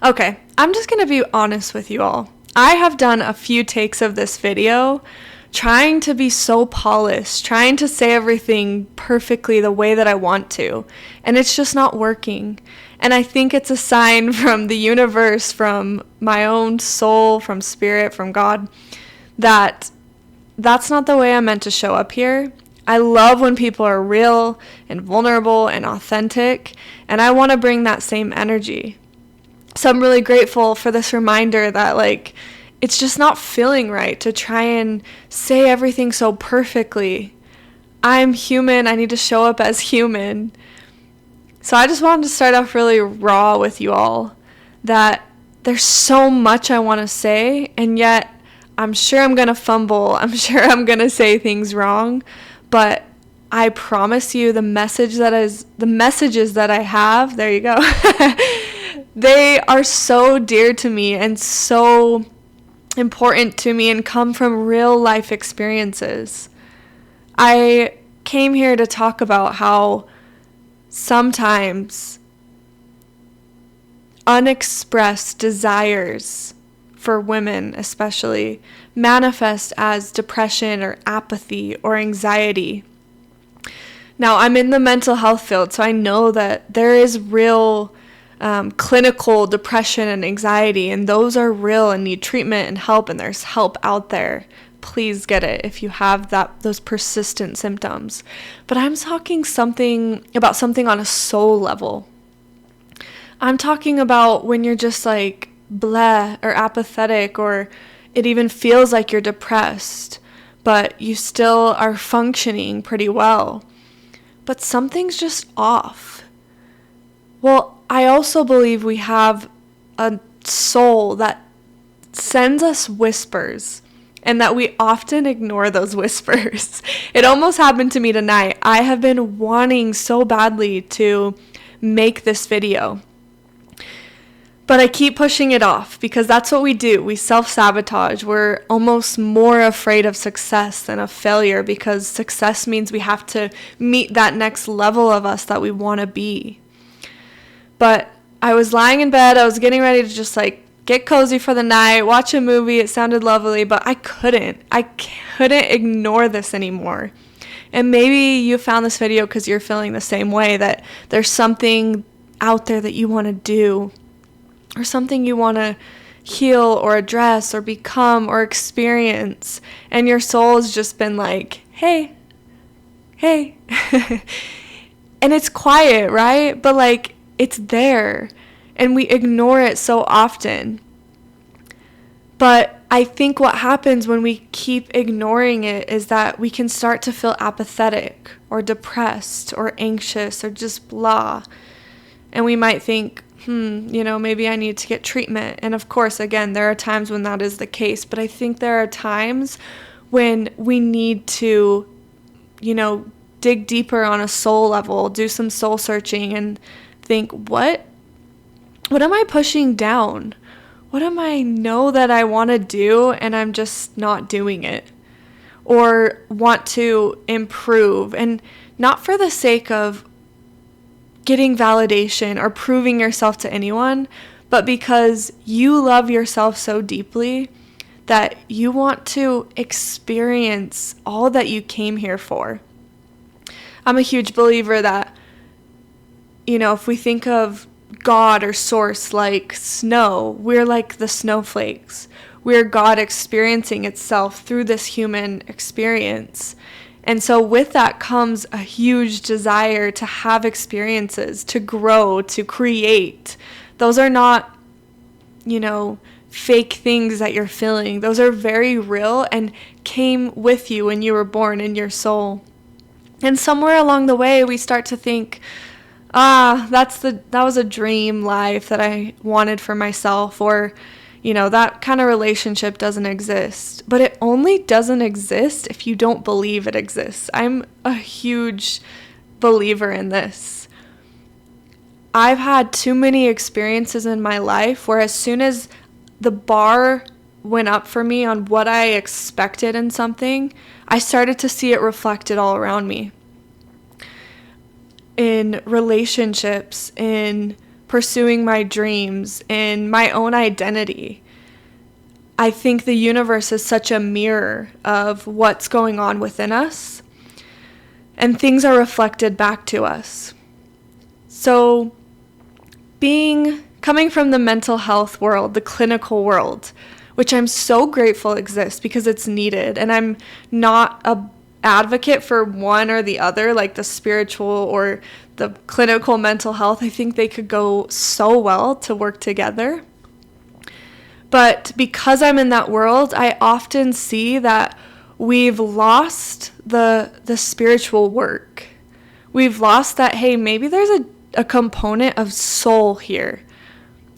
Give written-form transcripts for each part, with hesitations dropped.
Okay, I'm just going to be honest with you all. I have done a few takes of this video trying to be so polished, trying to say everything perfectly the way that I want to, and it's just not working. And I think it's a sign from the universe, from my own soul, from spirit, from God, that that's not the way I'm meant to show up here. I love when people are real and vulnerable and authentic, and I want to bring that same energy. So I'm really grateful for this reminder that, like, it's just not feeling right to try and say everything so perfectly. I'm human. I need to show up as human. So I just wanted to start off really raw with you all, that there's so much I want to say, and yet I'm sure I'm going to fumble. I'm sure I'm going to say things wrong, but I promise you the messages that I have, there you go, they are so dear to me and so important to me and come from real life experiences. I came here to talk about how sometimes unexpressed desires for women especially manifest as depression or apathy or anxiety. Now, I'm in the mental health field, so I know that there is real clinical depression and anxiety, and those are real and need treatment and help, and there's help out there. Please get it if you have those persistent symptoms. But I'm talking about something on a soul level. I'm talking about when you're just like bleh or apathetic, or it even feels like you're depressed, but you still are functioning pretty well. But something's just off. Well, I also believe we have a soul that sends us whispers, and that we often ignore those whispers. It almost happened to me tonight. I have been wanting so badly to make this video, but I keep pushing it off because that's what we do. We self-sabotage. We're almost more afraid of success than of failure, because success means we have to meet that next level of us that we want to be. But I was lying in bed. I was getting ready to just like get cozy for the night, watch a movie. It sounded lovely, but I couldn't ignore this anymore. And maybe you found this video because you're feeling the same way, that there's something out there that you want to do, or something you want to heal or address or become or experience. And your soul has just been like, hey. And it's quiet, right? But like, it's there, and we ignore it so often. But I think what happens when we keep ignoring it is that we can start to feel apathetic or depressed or anxious or just blah. And we might think, maybe I need to get treatment. And of course, again, there are times when that is the case. But I think there are times when we need to, dig deeper on a soul level, do some soul searching, and think, what am I pushing down? What am I know that I want to do and I'm just not doing it? Or want to improve, and not for the sake of getting validation or proving yourself to anyone, but because you love yourself so deeply that you want to experience all that you came here for. I'm a huge believer that, if we think of God or source like snow, we're like the snowflakes. We're God experiencing itself through this human experience. And so with that comes a huge desire to have experiences, to grow, to create. Those are not, fake things that you're feeling. Those are very real and came with you when you were born in your soul. And somewhere along the way, we start to think, that was a dream life that I wanted for myself, or, that kind of relationship doesn't exist. But it only doesn't exist if you don't believe it exists. I'm a huge believer in this. I've had too many experiences in my life where as soon as the bar went up for me on what I expected in something, I started to see it reflected all around me. In relationships, in pursuing my dreams in my own identity. I think the universe is such a mirror of what's going on within us, and things are reflected back to us. So coming from the mental health world, the clinical world, which I'm so grateful exists because it's needed, and I'm not a advocate for one or the other, like the spiritual or the clinical mental health. I think they could go so well to work together. But because I'm in that world, I often see that we've lost the spiritual work. We've lost that, hey, maybe there's a component of soul here,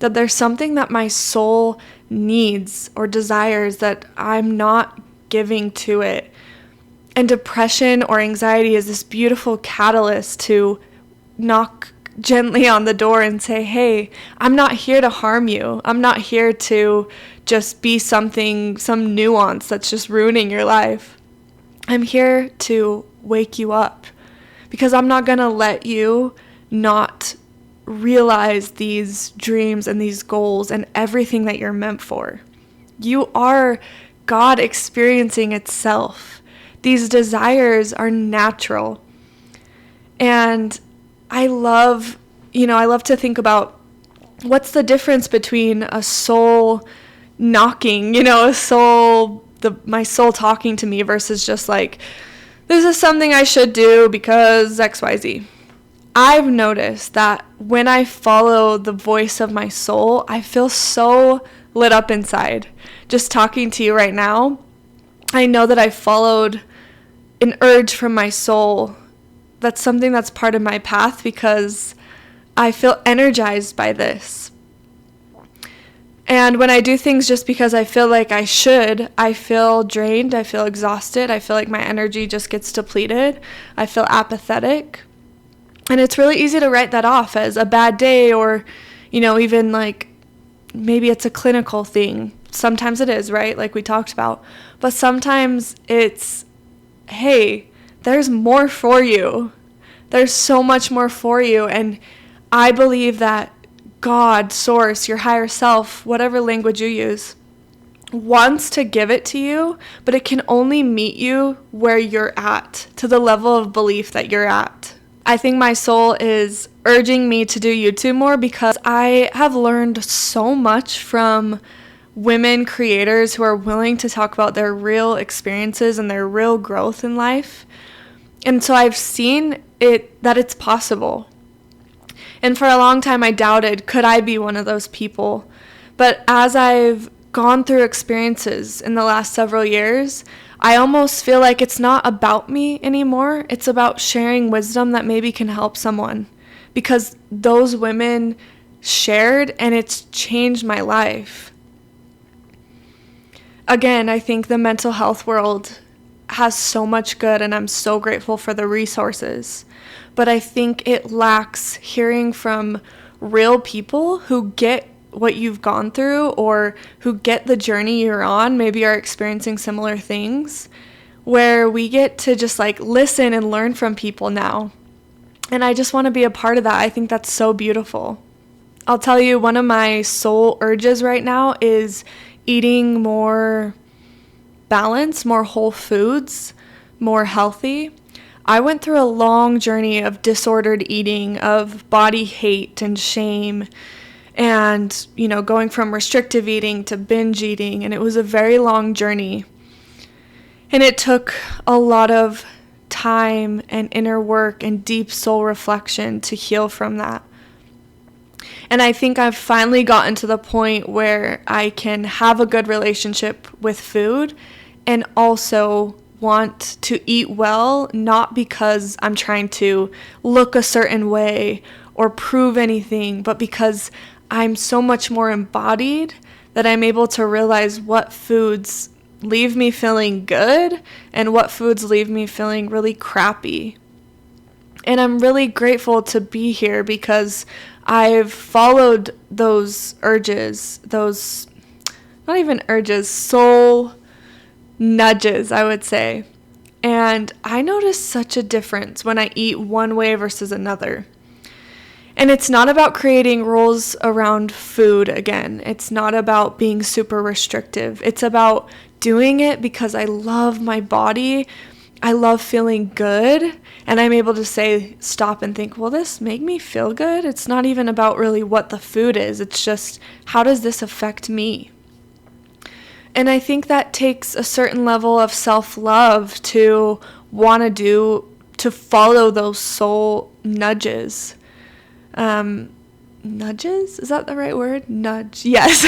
that there's something that my soul needs or desires that I'm not giving to it. And depression or anxiety is this beautiful catalyst to knock gently on the door and say, hey, I'm not here to harm you. I'm not here to just be some nuance that's just ruining your life. I'm here to wake you up, because I'm not going to let you not realize these dreams and these goals and everything that you're meant for. You are God experiencing itself. These desires are natural. And I love to think about what's the difference between a soul knocking, my soul talking to me versus just like, this is something I should do because XYZ. I've noticed that when I follow the voice of my soul, I feel so lit up inside. Just talking to you right now, I know that I followed an urge from my soul. That's something that's part of my path because I feel energized by this. And when I do things just because I feel like I should, I feel drained, I feel exhausted, I feel like my energy just gets depleted, I feel apathetic. And it's really easy to write that off as a bad day, or, even like maybe it's a clinical thing. Sometimes it is, right? Like we talked about. But sometimes it's, hey, there's more for you. There's so much more for you. And I believe that God, source, your higher self, whatever language you use, wants to give it to you, but it can only meet you where you're at, to the level of belief that you're at. I think my soul is urging me to do YouTube more because I have learned so much from women creators who are willing to talk about their real experiences and their real growth in life. And so I've seen that it's possible. And for a long time I doubted, could I be one of those people? But as I've gone through experiences in the last several years, I almost feel like it's not about me anymore. It's about sharing wisdom that maybe can help someone, because those women shared and it's changed my life. Again, I think the mental health world has so much good, and I'm so grateful for the resources. But I think it lacks hearing from real people who get what you've gone through, or who get the journey you're on, maybe are experiencing similar things, where we get to just like listen and learn from people now. And I just want to be a part of that. I think that's so beautiful. I'll tell you, one of my soul urges right now is eating more balanced, more whole foods, more healthy. I went through a long journey of disordered eating, of body hate and shame, and, going from restrictive eating to binge eating. And it was a very long journey. And it took a lot of time and inner work and deep soul reflection to heal from that. And I think I've finally gotten to the point where I can have a good relationship with food and also want to eat well, not because I'm trying to look a certain way or prove anything, but because I'm so much more embodied that I'm able to realize what foods leave me feeling good and what foods leave me feeling really crappy. And I'm really grateful to be here because I've followed those urges, those, not even urges, soul nudges, I would say. And I notice such a difference when I eat one way versus another. And it's not about creating rules around food again. It's not about being super restrictive. It's about doing it because I love my body. I love feeling good. And I'm able to stop and think, will this make me feel good? It's not even about really what the food is. It's just, how does this affect me? And I think that takes a certain level of self-love to to follow those soul nudges. Nudges? Is that the right word? Nudge. Yes.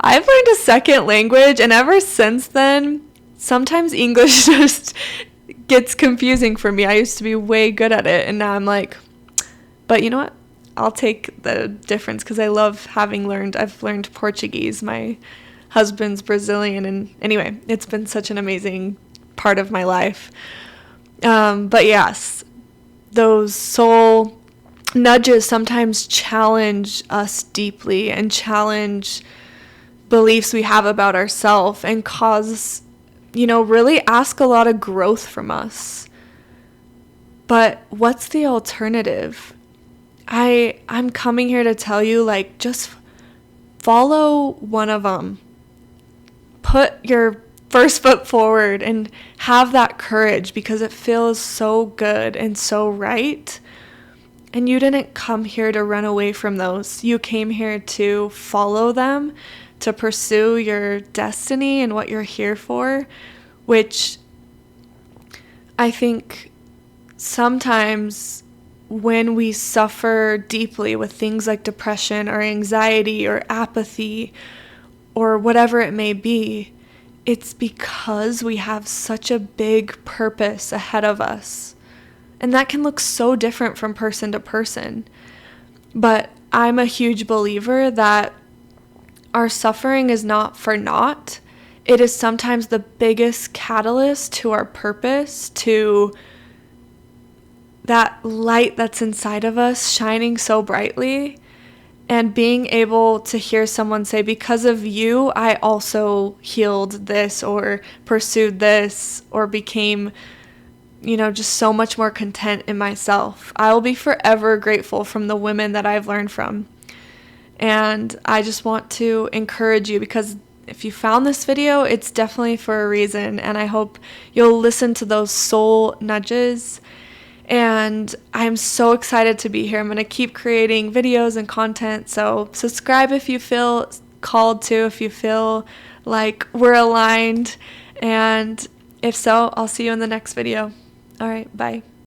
I've learned a second language, and ever since then, sometimes English just gets confusing for me. I used to be way good at it, and now I'm like, but you know what? I'll take the difference because I've learned Portuguese. My husband's Brazilian, and anyway, it's been such an amazing part of my life. But yes, those soul nudges sometimes challenge us deeply and challenge beliefs we have about ourselves and cause, really ask a lot of growth from us. But what's the alternative? I'm coming here to tell you, just follow one of them. Put your first foot forward and have that courage because it feels so good and so right. And you didn't come here to run away from those. You came here to follow them, to pursue your destiny and what you're here for, which I think sometimes when we suffer deeply with things like depression or anxiety or apathy or whatever it may be, it's because we have such a big purpose ahead of us. And that can look so different from person to person. But I'm a huge believer that our suffering is not for naught. It is sometimes the biggest catalyst to our purpose, to that light that's inside of us shining so brightly. And being able to hear someone say, because of you, I also healed this or pursued this or became, just so much more content in myself. I will be forever grateful from the women that I've learned from. And I just want to encourage you, because if you found this video, it's definitely for a reason. And I hope you'll listen to those soul nudges. And I'm so excited to be here. I'm going to keep creating videos and content. So subscribe if you feel called to, if you feel like we're aligned. And if so, I'll see you in the next video. All right, bye.